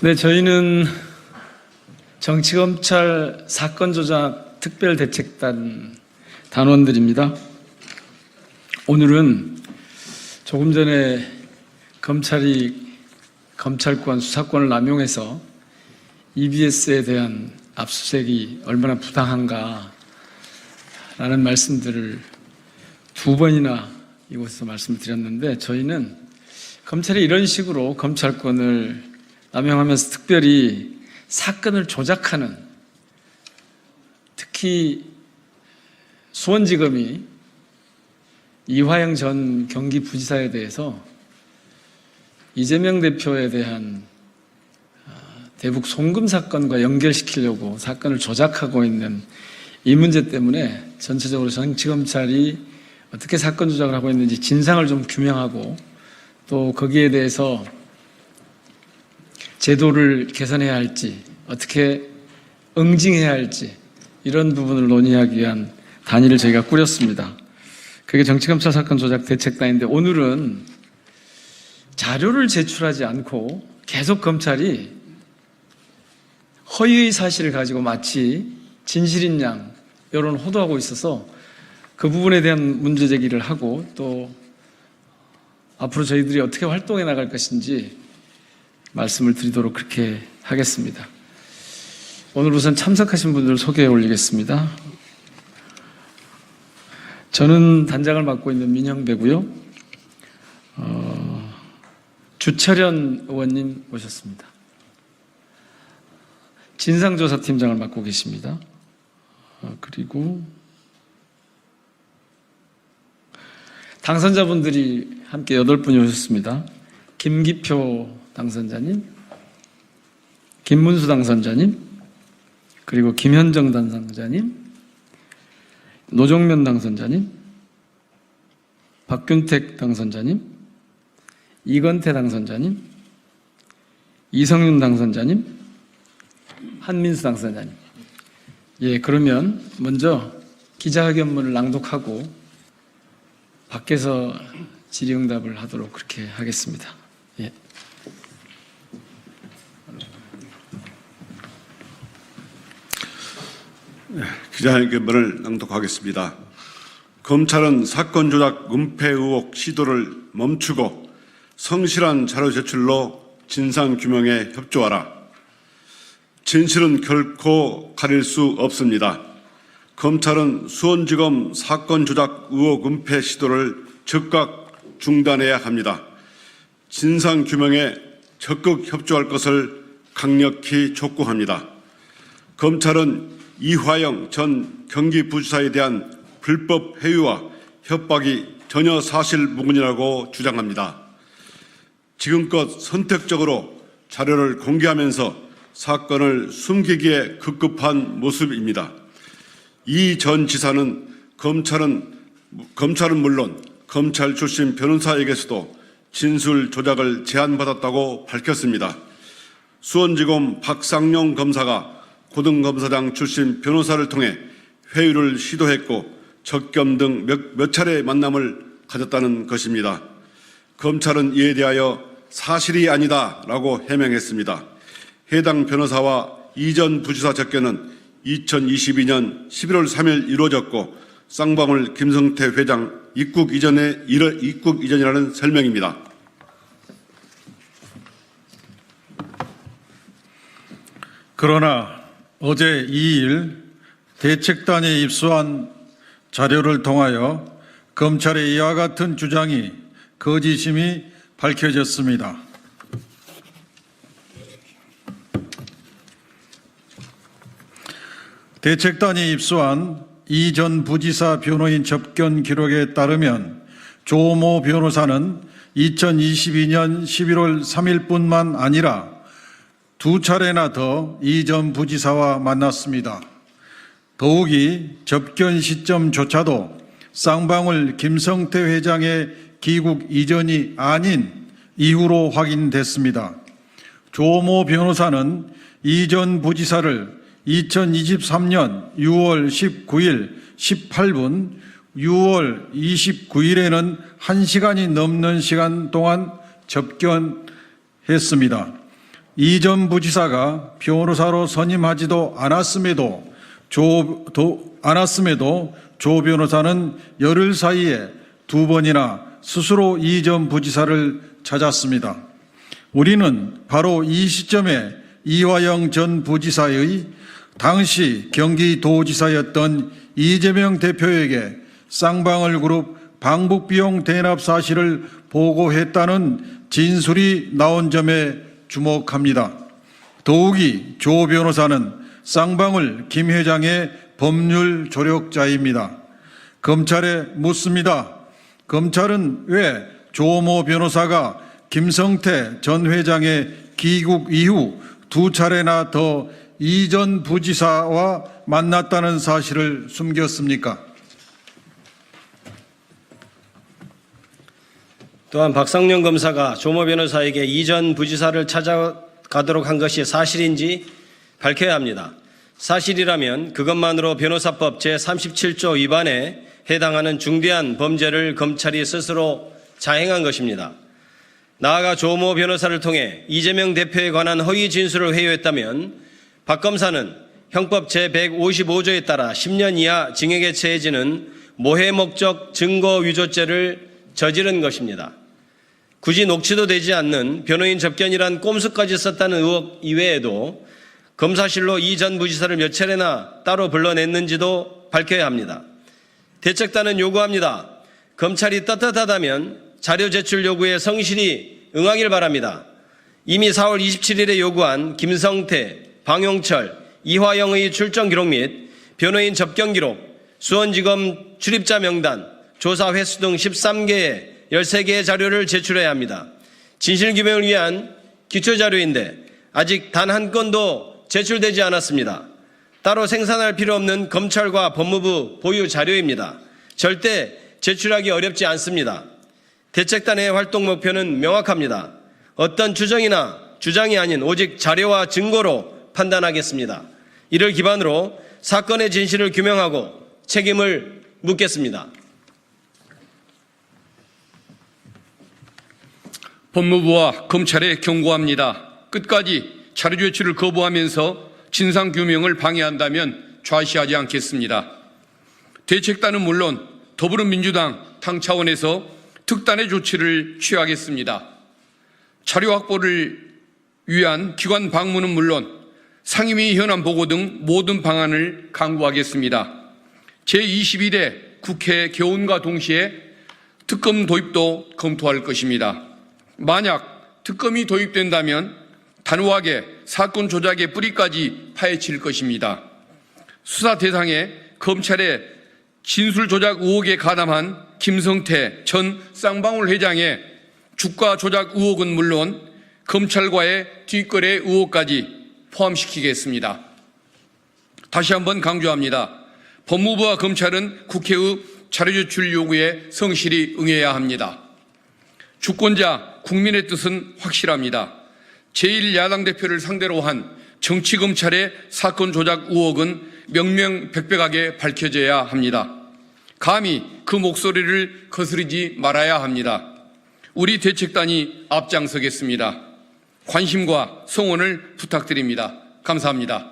네, 저희는 정치검찰 사건조작 특별대책단 단원들입니다. 오늘은 조금 전에 검찰이 검찰권, 수사권을 남용해서 EBS에 대한 압수수색이 얼마나 부당한가라는 말씀들을 두 번이나 이곳에서 말씀을 드렸는데, 저희는 검찰이 이런 식으로 검찰권을 남용하면서 특별히 사건을 조작하는, 특히 수원지검이 이화영 전 경기부지사에 대해서 이재명 대표에 대한 대북 송금 사건과 연결시키려고 사건을 조작하고 있는 이 문제 때문에 전체적으로 정치검찰이 어떻게 사건 조작을 하고 있는지 진상을 좀 규명하고, 또 거기에 대해서 제도를 개선해야 할지, 어떻게 응징해야 할지, 이런 부분을 논의하기 위한 단위를 저희가 꾸렸습니다. 그게 정치검찰 사건 조작 대책단인데, 오늘은 자료를 제출하지 않고 계속 검찰이 허위의 사실을 가지고 마치 진실인 양 여론 호도하고 있어서 그 부분에 대한 문제 제기를 하고, 또 앞으로 저희들이 어떻게 활동해 나갈 것인지 말씀을 드리도록 그렇게 하겠습니다. 오늘 우선 참석하신 분들 소개해 올리겠습니다. 저는 단장을 맡고 있는 민형배고요. 주철현 의원님 오셨습니다. 진상조사팀장을 맡고 계십니다. 그리고 당선자분들이 함께 8분이 오셨습니다. 김기표 당선자님, 김문수 당선자님, 그리고 김현정 당선자님, 노정면 당선자님, 박균택 당선자님, 이건태 당선자님, 이성윤 당선자님, 한민수 당선자님. 예, 그러면 먼저 기자회견문을 낭독하고 밖에서 질의응답을 하도록 그렇게 하겠습니다. 예. 기자회견문을 낭독하겠습니다. 검찰은 사건 조작 은폐 의혹 시도를 멈추고 성실한 자료 제출로 진상 규명에 협조하라. 진실은 결코 가릴 수 없습니다. 검찰은 수원지검 사건 조작 의혹 은폐 시도를 즉각 중단해야 합니다. 진상 규명에 적극 협조할 것을 강력히 촉구합니다. 검찰은 이화영 전 경기부지사에 대한 불법 회유와 협박이 전혀 사실무근이라고 주장합니다. 지금껏 선택적으로 자료를 공개하면서 사건을 숨기기에 급급한 모습입니다. 이 전 지사는 검찰은 물론 검찰 출신 변호사에게서도 진술 조작을 제안받았다고 밝혔습니다. 수원지검 박상용 검사가 고등검사장 출신 변호사를 통해 회유를 시도했고 적겸 등 몇 차례 만남을 가졌다는 것입니다. 검찰은 이에 대하여 사실이 아니다라고 해명했습니다. 해당 변호사와 이전 부지사 접견은 2022년 11월 3일 이루어졌고 쌍방울 김성태 회장 입국 이전이라는 설명입니다. 그러나 어제 2일 대책단에 입수한 자료를 통하여 검찰의 이와 같은 주장이 거짓임이 밝혀졌습니다. 대책단이 입수한 이 전 부지사 변호인 접견 기록에 따르면 조모 변호사는 2022년 11월 3일뿐만 아니라 2차례나 더 이 전 부지사와 만났습니다. 더욱이 접견 시점조차도 쌍방울 김성태 회장의 귀국 이전이 아닌 이후로 확인됐습니다. 조모 변호사는 이 전 부지사를 2023년 6월 19일 18분, 6월 29일에는 1시간이 넘는 시간 동안 접견했습니다. 이 전 부지사가 변호사로 선임하지도 않았음에도 조 변호사는 열흘 사이에 2번이나 스스로 이 전 부지사를 찾았습니다. 우리는 바로 이 시점에 이화영 전 부지사의 당시 경기도지사였던 이재명 대표에게 쌍방울 그룹 방북비용 대납 사실을 보고했다는 진술이 나온 점에 주목합니다. 더욱이 조 변호사는 쌍방울 김 회장의 법률 조력자입니다. 검찰에 묻습니다. 검찰은 왜 조모 변호사가 김성태 전 회장의 귀국 이후 2차례나 더 이 전 부지사와 만났다는 사실을 숨겼습니까? 또한 박상용 검사가 조모 변호사에게 이 전 부지사를 찾아가도록 한 것이 사실인지 밝혀야 합니다. 사실이라면 그것만으로 변호사법 제37조 위반에 해당하는 중대한 범죄를 검찰이 스스로 자행한 것입니다. 나아가 조모 변호사를 통해 이재명 대표에 관한 허위 진술을 회유했다면 박 검사는 형법 제155조에 따라 10년 이하 징역에 처해지는 모해 목적 증거 위조죄를 저지른 것입니다. 굳이 녹취도 되지 않는 변호인 접견이란 꼼수까지 썼다는 의혹 이외에도 검사실로 이 전 부지사를 몇 차례나 따로 불러냈는지도 밝혀야 합니다. 대책단은 요구합니다. 검찰이 떳떳하다면 자료 제출 요구에 성실히 응하길 바랍니다. 이미 4월 27일에 요구한 김성태, 방용철, 이화영의 출정 기록 및 변호인 접견 기록, 수원지검 출입자 명단, 조사 횟수 등 13개의 13개의 자료를 제출해야 합니다. 진실규명을 위한 기초자료인데 아직 단 한 건도 제출되지 않았습니다. 따로 생산할 필요 없는 검찰과 법무부 보유 자료입니다. 절대 제출하기 어렵지 않습니다. 대책단의 활동 목표는 명확합니다. 어떤 추정이나 주장이 아닌 오직 자료와 증거로 판단하겠습니다. 이를 기반으로 사건의 진실을 규명하고 책임을 묻겠습니다. 법무부와 검찰에 경고합니다. 끝까지 자료 제출을 거부하면서 진상규명을 방해한다면 좌시하지 않겠습니다. 대책단은 물론 더불어민주당 당 차원에서 특단의 조치를 취하겠습니다. 자료 확보를 위한 기관 방문은 물론 상임위 현안 보고 등 모든 방안을 강구하겠습니다. 제22대 국회 개원과 동시에 특검 도입도 검토할 것입니다. 만약 특검이 도입된다면 단호하게 사건 조작의 뿌리까지 파헤칠 것입니다. 수사 대상에 검찰의 진술 조작 의혹에 가담한 김성태 전 쌍방울 회장의 주가 조작 의혹은 물론 검찰과의 뒷거래 의혹까지 포함시키겠습니다. 다시 한번 강조합니다. 법무부와 검찰은 국회의 자료 제출 요구에 성실히 응해야 합니다. 주권자 국민의 뜻은 확실합니다. 제1야당 대표를 상대로 한 정치검찰의 사건 조작 의혹은 명명백백하게 밝혀져야 합니다. 감히 그 목소리를 거스르지 말아야 합니다. 우리 대책단이 앞장서겠습니다. 관심과 성원을 부탁드립니다. 감사합니다.